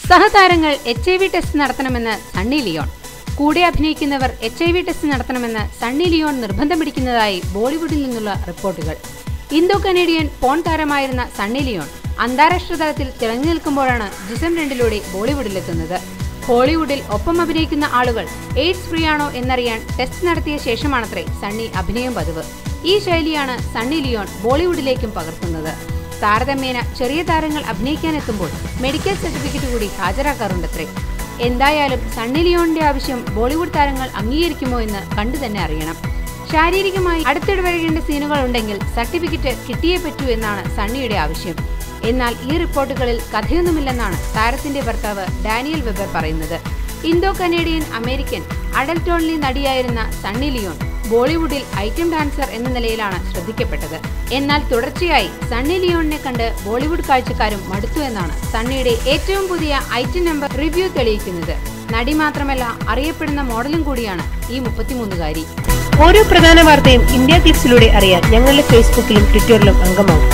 സഹതാരങ്ങൾ HIV test നടത്തണമെന്ന് Sunny Leon. കൂടെ അഭിനയിക്കുന്നവർ HIV test നടത്തണമെന്ന് സണ്ണി ലിയോൺ നിർബന്ധം പിടിക്കുന്നതായി ബോളിവുഡിൽ നിന്നുള്ള റിപ്പോർട്ടുകൾ. ഇന്തോ കനേഡിയൻ പോൺ താരമായിരുന്ന സണ്ണി ലിയോൺ അന്താരാഷ്ട്ര തലത്തിൽ തിളങ്ങി നിൽക്കുമ്പോഴാണ് ജിസം 2 ബോളിവുഡിലെത്തുന്നത്. ഹോളിവുഡിൽ ഒപ്പം അഭിനയിക്കുന്ന ആളുകൾ എയ്ഡ്സ് ഫ്രീ ആണോ എന്നറിയാൻ ടെസ്റ്റ് നടത്തിയ ശേഷമാണത്രേ സണ്ണി അഭിനയം പതിവ്. ഈ ശൈലിയാണ് സണ്ണി ലിയോൺ ബോളിവുഡിലേക്കും പകർത്തുന്നത്. താരതമ്യേന ചെറിയ താരങ്ങൾ അഭിനയിക്കാനെത്തുമ്പോൾ മെഡിക്കൽ സർട്ടിഫിക്കറ്റ് കൂടി ഹാജരാക്കാറുണ്ടത്രേ. എന്തായാലും സണ്ണി ലിയോണിന്റെ ആവശ്യം ബോളിവുഡ് താരങ്ങൾ അംഗീകരിക്കുമോ എന്ന് കണ്ടു തന്നെ അറിയണം. ശാരീരികമായി അടുത്തിടപഴകേണ്ട സീനുകൾ ഉണ്ടെങ്കിൽ സർട്ടിഫിക്കറ്റ് കിട്ടിയേ പറ്റൂ എന്നാണ് സണ്ണിയുടെ ആവശ്യം. എന്നാൽ ഈ റിപ്പോർട്ടുകളിൽ കഥയൊന്നുമില്ലെന്നാണ് താരത്തിന്റെ ഭർത്താവ് ഡാനിയൽ വെബർ പറയുന്നത്. Indo Canadian American adult only നടിയായിരുന്ന സണ്ണി ലിയോൺ ബോളിവുഡിൽ ഐറ്റം ഡാൻസർ എന്ന നിലയിലാണ് ശ്രദ്ധിക്കപ്പെട്ടത്. എന്നാൽ തുടർച്ചയായി സണ്ണി ലിയോണിനെ കണ്ട് ബോളിവുഡ് കാഴ്ചക്കാരും മടുത്തു എന്നാണ് സണ്ണിയുടെ ഏറ്റവും പുതിയ ഐറ്റം നമ്പർ റിവ്യൂ തെളിയിക്കുന്നത്. നടി മാത്രമല്ല, അറിയപ്പെടുന്ന മോഡലും കൂടിയാണ് ഈ 33-കാരി. ഓരോ പ്രധാന വാർത്തയും ഇന്ത്യ ക്ലിപ്സിലൂടെ അറിയാൻ ഞങ്ങളുടെ ഫേസ്ബുക്കിലും ട്വിറ്ററിലും അംഗമാകും.